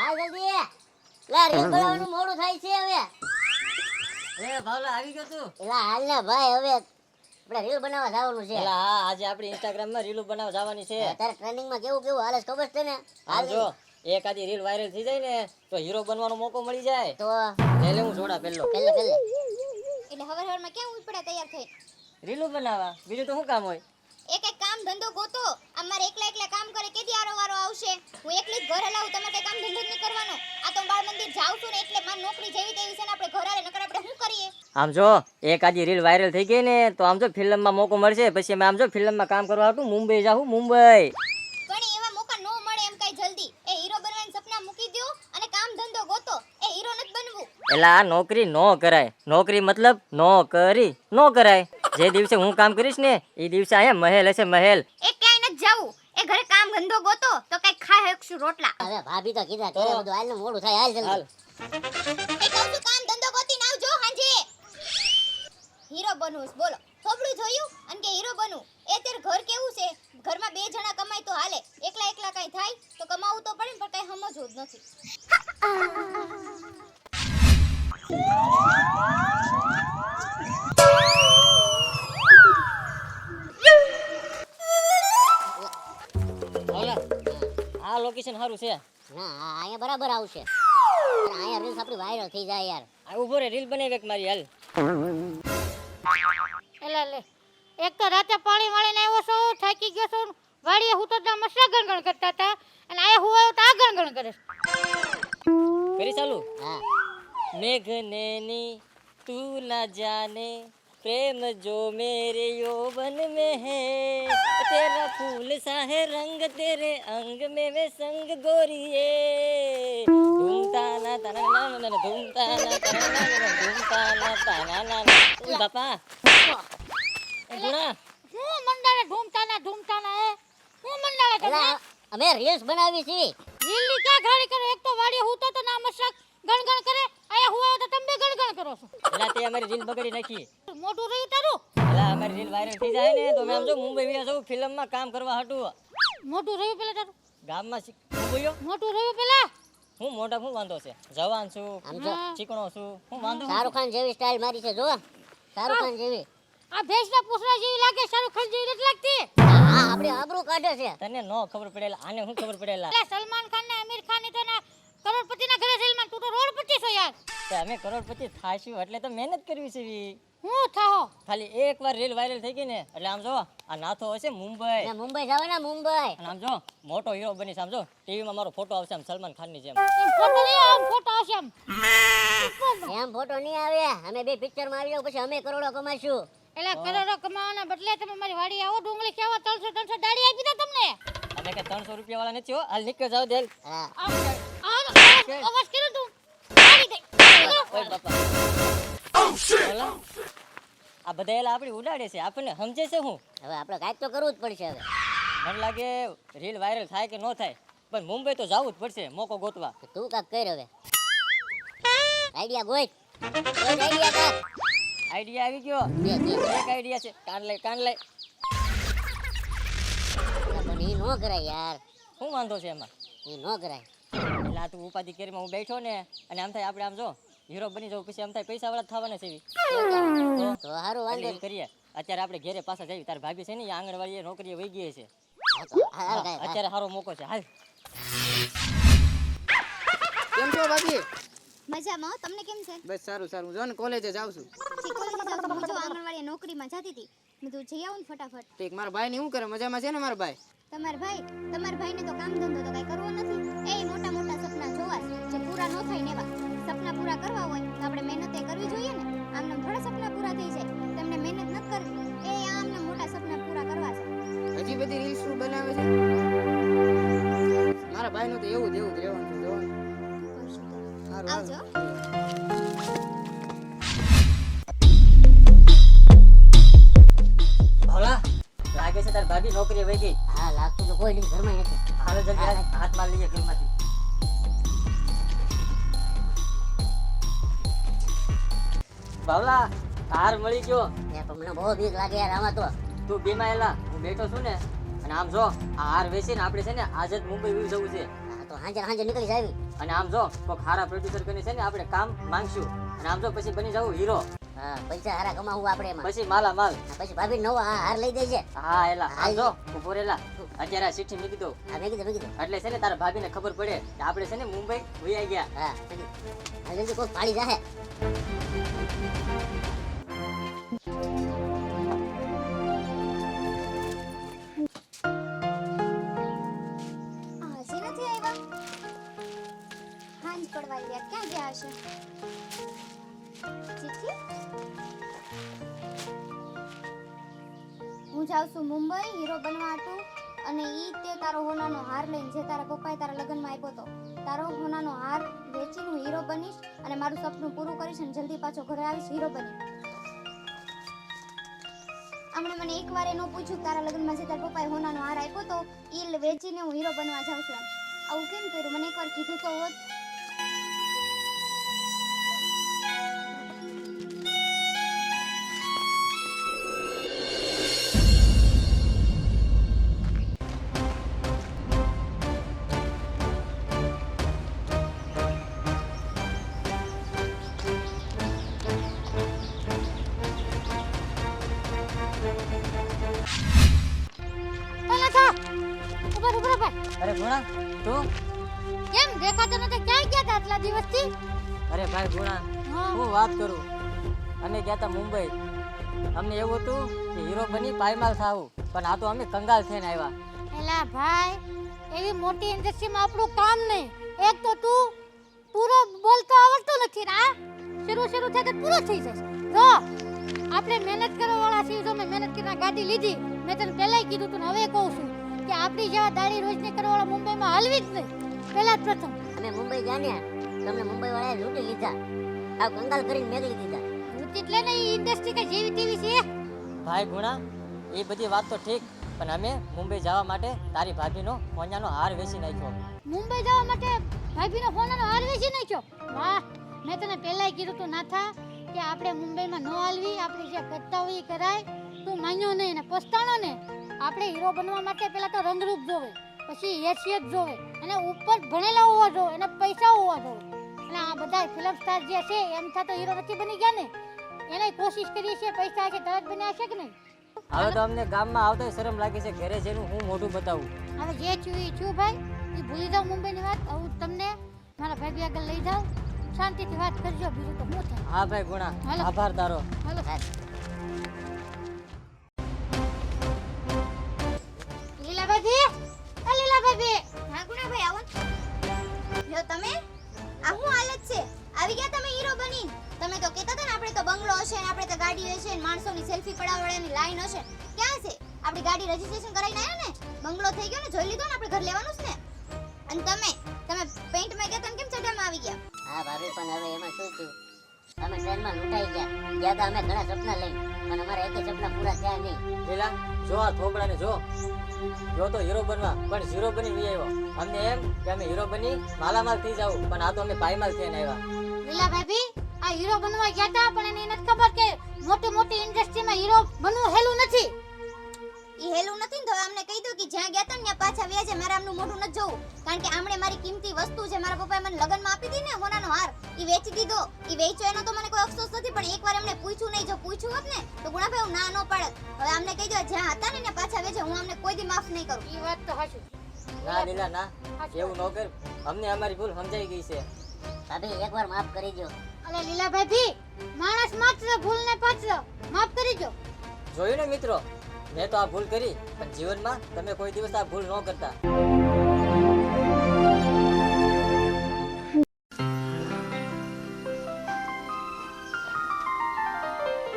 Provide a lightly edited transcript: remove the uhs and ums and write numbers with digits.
હાલ જલ્દી લા રીલ બનાવવાનું મોડું થાય છે હવે એ ભાવલા આવી ગયો તું? એલા હાલ ને ભાઈ હવે આપણે રીલ બનાવવા જવાનું છે એલા હા, આજે આપણે ઇન્સ્ટાગ્રામ માં રીલો બનાવવા જવાની છે. અત્યારે ટ્રેન્ડિંગ માં કેવું કેવું હાલે છે ખબર છે ને હાલ જો એકાદી રીલ વાયરલ થઈ જાય ને તો હીરો બનવાનો મોકો મળી જાય. તો લે હું જોડા પેલો પેલે એટલે હવાર કેમ ઉપડ્યા તૈયાર થઈ? રીલો બનાવવા, બીજું તો શું કામ હોય? એક કામ ધંધો ગોતો. અમારે એકલા કામ કરે કેદી આરો વારો આવશે? હું એકલી જ ઘર હલાવું, તમારે કઈ કામ ધંધો જ નહીં કરવાનો. આ તો બાળ મંદિર જાઉં છું ને એટલે મારી નોકરી જેવી તેવી છે ને આપણે ઘર આલે નકર આપણે શું કરીએ? આમ જો એકાદી રીલ વાયરલ થઈ ગઈ ને તો આમ જો ફિલ્મમાં મોકો મળશે. પછી અમે આમ જો ફિલ્મમાં કામ કરવા હતું મુંબઈ જાઉં. મુંબઈ પણ એવા મોકા નો મળે એમ કઈ જલ્દી. એ હીરો બનવાનું સપના મૂકી દો અને કામ ધંધો ગોતો. એ હીરો નથી બનવું. એલા નોકરી નો કરાય. નોકરી મતલબ નોકરી નો કરાય. જે દિવસે હું કામ કરીશ ને એ દિવસે અહીંયા મહેલ હશે, મહેલ. એ ક્યાંય નથી જાવું. એ ઘરે કામ ધંધો ગોતો તો કઈ ખાય હકશું રોટલા. હવે ભાભી તો કીધા કરે બધું હાલ ને મોડું થાય હાલ જલ્દી એ કહું છું કામ ધંધો ગોતીને આવજો હાંજે. હીરો બનવું છે, બોલો થોબડું જોયું અને કે હીરો બનવું. એ તેર ઘર કેવું છે? ઘરમાં બે જણા કમાય તો હાલે. એકલા કઈ થાય તો કમાવું તો પડે ને પણ કઈ સમજવું જ નથી. આ લોકેશન સારું છે. ના અહીંયા બરાબર આવશે પણ અહીંયા રીલ્સ આપણી વાયરલ થઈ જાય યાર આ ઉભો રે, રીલ બનાવી મારી હાલ. એલા લે એક તો રાતે પાણી વાળીને આવ્યો છો, થાકી ગયો છો, વાડીએ હું તો મસરા ગણગણ કરતા હતા અને આયા હું આવ્યો તો આ ગણગણ કરે કરી ચાલુ. હા મેઘનેની તું ના જાને प्रेम जो मेरे यौवन में है तेरा फूल सा है रंग तेरे अंग में वे संग गोरिए धूमता ना तना ना धूमता ना तना ना धूमता ना तना ना બાપા એ ગુણા હું મંડાળે ધૂમતાના હે હું મંડાળે એલા તમને અમે રીલ્સ બનાવી છે લીલી ક્યાં ઘાડી કરો? એક તો વાડીએ હું તો ના મસરા ગણગણ કરે, આયા હું આવ્યો તો તમે બે ગણગણ કરો છો. એલા તે અમારી રીલ બગાડી નાખી. મોટું રહ્યું તારું? એલા અમારી રીલ વાયરલ થઈ જાય ને તો મેં આમ જો મુંબઈ ગયા છું ફિલ્મમાં કામ કરવા હતું. મોટું રહ્યું પેલા તારું? ગામમાં મુંબઈયો મોટું રહ્યું પેલા? હું મોટા હું વાંધો છે? જવાન છું, આમ જો ચીકણો છું, હું વાંધો શાહરુખ ખાન જેવી સ્ટાઇલ મારી છે જો શાહરુખ ખાન જેવી આ ભેંસના પૂછડા જેવી લાગે, શાહરુખ ખાન જેવી નથી લાગતી. હા આપણી આબરૂ કાઢે છે તને નો ખબર પડેલા, આને શું ખબર પડેલા? એટલે સલમાન ખાન ને આમિર ખાન ની તો ના કરોડપતિના ઘરે સલમાન, તું તો રોડપતિ છો યાર. તે અમે કરોડપતિ થાશું એટલે તો મહેનત કરવી છે વી. હું થાહો ખાલી એકવાર રીલ વાયરલ થઈ ગઈ ને એટલે આમ જો આ નાથો હશે મુંબઈ ને મુંબઈ જાવ ને મુંબઈ અને આમ જો મોટો હીરો બનીશ. આમ જો ટીવીમાં મારો ફોટો આવશે આમ સલમાન ખાન ની જેમ. ફોટો લઈ આમ ફોટો આવશે આમ. એમ ફોટો નહીં આવે અમે બે પિક્ચર માં આવી જાવ પછી અમે કરોડો કમાઈશું એટલે કરોડો કમાવાના બદલે તમે મારી વાડી આવો, ડુંગળી કેવા 300 દાડી આપી દો તમને. અને કે 300 રૂપિયા વાળા નથી હો, હાલ નીકળ જાવ દેલ. હા અવાજ કર્યો તું મારી દે. ઓય બાપા ઓલા, આ બધા એલા આપણી ઉડાડે છે, આપણને સમજે છે હું. હવે આપણે કાંઈક તો કરવું જ પડશે હવે મને લાગે રીલ વાયરલ થાય કે નો થાય પણ મુંબઈ તો જવું જ પડશે મોકો ગોતવા. તો તું કાક કર હવે આઈડિયા ગોઈ આઈડિયા કાક આઈડિયા આવી ગયો. એક આઈડિયા છે, કાન લઈ પણ એ નો કરાય યાર શું વાંધો છે એમાં? એ નો કરાય એટલે આ તું ઉપાધિ કરીમાં હું બેઠો ને અને આમ થાય આપણે આમ જો હીરો બની જાવ પછી આમ થાય પૈસા વાળા થવાના છે એવી. તો સારું વાંધો એટલે એવું કરીએ અત્યારે આપણે ઘરે પાછા જઈએ. તાર ભાભી છે ને એ આંગણવાડીએ નોકરીએ વહી ગઈ છે. હાલ કાંઈ અત્યારે સારો મોકો છે, હાલ. કેમ છો ભાભી? મજામાં હો, તમને કેમ છે? બસ સારું સારું. જો ને કોલેજે જાઉં છું. ઠીક કોલેજે જાવ છો? હું જો આંગણવાડી નોકરીમાં જતી હતી. મેં તું જઈ આવું ને ફટાફટ. ઠીક. મારા ભાઈ ને શું કરે? મજામાં છે ને મારા ભાઈ? તમારા ભાઈને તો કામ ધંધો તો કઈ કરવો નથી. એ મોટા મોટા સપના જોવા છે જે પૂરા ન થાય ને એવા સપના પૂરા કરવા હોય તો આપણે મહેનત કરવી જોઈએ ને. આમને થોડા સપના પૂરા થઈ જાય. તમને મહેનત ન કરવી એ આમને મોટા સપના પૂરા કરવા છે. હજી બધી રીલ્સ શું બનાવે છે? મારા ભાઈ નું તો એવું જ રહેવાનું છે. જો ને. સારું, આવજો. ભોલા લાગે છે તાર ભાભી નોકરીએ વહી ગઈ. હા લાગતું તો કોઈ નહીં ઘરમાં નથી હાલો જલ્દી હાથ માર લઈએ ઘરમાંથી. ભાવલા હાર મળી ગયો. યાર પણ મને બહુ બીક લાગે યાર આમાં તો તું બીમાં એલા હું બેઠો છું ને અને આમ જો આ હાર વેચીને આપણે છે ને આજે જ મુંબઈ જવું છે. હા તો હાંજે નીકળી જાવી અને આમ જો કોઈક સારા પ્રોડ્યુસર કરીને છે ને આપણે કામ માંગશું અને આમ જો પછી બની જવું હીરો, હા પૈસા હારા કમાવું આપણે એમાં. પછી માલા માલ. પછી ભાભી નવો હાર લઈ દેજે. હા એલા આમ જો ઉભો રેલા, અત્યારે આ ચિઠ્ઠી મૂકી દઉં હા મેં કીધું. એટલે છે ને તારા ભાભીને ખબર પડે કે આપણે છે ને મુંબઈ વયા ગયા. હા જલ્દી કોઈ પાડી જાહે. હજી નથી આવ્યા. હાંજ પડવા ગયા, ક્યાં ગયા હશે? ચિઠ્ઠી? હું જાઉં છું મુંબઈ હીરો બનવા હતું અને ઈ તે તારો હોનાનો હાર લઈને જે તારા પપ્પાએ તારા લગ્નમાં આપ્યો તો તારો હોનાનો હાર વેચીને હું હીરો બનીશ અને મારું સપનું પૂરું કરીશ અને જલ્દી પાછો ઘરે આવીશ હીરો બની. આમણે મને એકવાર એનો પૂછ્યું તારા લગ્નમાં જે તારા પપ્પાએ હોનાનો હાર આપ્યો તો ઈ વેચીને હું હીરો બનવા જાઉં છું. આવું કેમ કર્યું? મને એકવાર કીધું તો હોત. ઓલા થા ઉભા ઉભા ઉભા. અરે ગુણા તું? કેમ દેખાતો નથી? ક્યાં ગયા તા આટલા દિવસથી? અરે ભાઈ ગુણા, હા. હું વાત કરું, અમે ગયા તા મુંબઈ. અમને એવું હતું કે હીરો બની પાયમાલ થાવું, પણ આ તો અમે કંગાલ થઈને આવ્યા. એલા ભાઈ, એવી મોટી ઇન્ડસ્ટ્રીમાં આપણું કામ નહીં. એક તો તું પૂરો બોલતો આવડતો નથી ને આ શરૂ થાય તો પૂરો થઈ જશે. જો આપણે મહેનત કરવા વાળા છીએ, જો મેં મહેનત કરીને ગાડી લીધી. મેં તને પહેલાય કીધું તું ને હવે કહું છું કે આપણી જેવા દાડી રોજની કરવા વાળા મુંબઈમાં હાલવી જ નહીં. પહેલા જ પ્રથમ અમે મુંબઈ જાણ્યા, તમને મુંબઈ વાળાએ લૂંટી લીધા, આ કંગાલ કરીને મેળવી દીધા. એટલે ને ઈ ઇન્ડસ્ટ્રી કે જેવી તેવી છે. ભાઈ ગુણા, એ બધી વાત તો ઠીક, પણ અમે મુંબઈ જવા માટે તારી ભાભીનો સોનાનો હાર વેચી નાખ્યો. મુંબઈ જવા માટે ભાભીનો સોનાનો હાર વેચી નાખ્યો? વાહ, મેં તને પહેલાય કીધું તું નાથા કે આપણે મુંબઈમાં ન હાલવી, આપણે જે કરતા હોય એ કરાય. તું માન્યો નહીં ને પસ્તાણો ને. આપણે હીરો બનવા માટે પહેલા તો રંગરૂપ જોવે, પછી હેસિયત જોવે, અને ઉપર ભણેલા હોવા જોવે, અને પૈસા હોવા જોવે. અને આ બધા ફિલ્મ સ્ટાર જે છે એમ થતો હીરો નથી બની ગયા ને. એને કોશિશ કરીએ છીએ, પૈસા છે તરત બન્યા છે કે નહીં? હવે તો અમને ગામમાં આવતા શરમ લાગે છે, ઘરે જઈને હું મોઢું બતાવું. હવે જે થયું એ થયું ભાઈ, એ ભૂલી જાવ મુંબઈની વાત. હું તમને મારા ભાભી આગળ લઈ જાઉં, શાંતિથી વાત કરજો, બીજું તો શું થાય. હા ભાઈ ગુણા, હાલો. આભાર તારો. હાલો. લીલા ભાભી, આ લીલા ભાભી. હા ગુણાભાઈ આવો. લ્યો તમે આ શું હાલત છે? આવી ગયા તમે હીરો બનીને? તમે તો કહેતા હતા ને આપણે તો બંગલો હશે ને આપણે તો ગાડી હશે ને માણસોની સેલ્ફી પડાવવાની લાઈન હશે. ક્યાં છે? આપણી ગાડી રજીસ્ટ્રેશન કરાવીને આવ્યા ને, બંગલો થઈ ગયો ને, જોઈ લીધો ને, આપણે ઘર લેવાનું છે ને. અને તમે પેન્ટમાં ગયા તમે કેમ ચડામાં આવી ગયા? હા ભાભી, પણ હવે એમાં શું થયું, અમે ટ્રેનમાં લૂંટાઈ ગયા તા અમે ઘણા સપના લઈને, પણ અમારા એકે સપના પૂરા થયા નહીં. પેલા જો આ થોબડાને જો તો હીરો બનવા, પણ ઝીરો બની વી આવ્યો. અમને એમ કે અમે હીરો બની માલામાલ થઈ જાવ, પણ આ તો અમે પાયમાલ થઈને આવ્યા. લીલા ભાભી, આ હીરો બનવા ગયા હતા, પણ એને નથી ખબર કે મોટી ઇન્ડસ્ટ્રીમાં હીરો બનવું હેલું નથી. ઈ હેલું નથી ને તો અમને કહી દો કે જ્યાં ગયા તા ને ત્યાં પાછા વ્યા છે. મારે આમનું મોઢું નથી જોવું, કારણ કે આમણે મારી કિંમતી વસ્તુ જે મારા પપ્પાએ મને લગ્નમાં આપી હતી ને, હોનાનો હાર, ઈ વેચી દીધો. ઈ વેચ્યો એનો તો મને કોઈ અફસોસ નથી, પણ એકવાર એમને પૂછ્યું નહીં. જો પૂછ્યું હોત ને તો ગુણાભાઈ હું ના ન પાડત. હવે આમને કહી દો જ્યાં હતા ને ત્યાં પાછા વેચે. હું આમને કોઈ દી માફ નહીં કરું. ઈ વાત તો હાચું. ના લીલા ના, એવું ન કર, અમને અમારી ભૂલ સમજાઈ ગઈ છે. ભાભી એકવાર માફ કરી દો. અલે લીલા ભાભી, માણસ માત્ર ભૂલ ને પાત્ર, માફ કરી દો. જોયું ને મિત્રો, મેં તો આ ભૂલ કરી, પણ જીવનમાં તમે કોઈ દિવસ આ ભૂલ ન કરતા.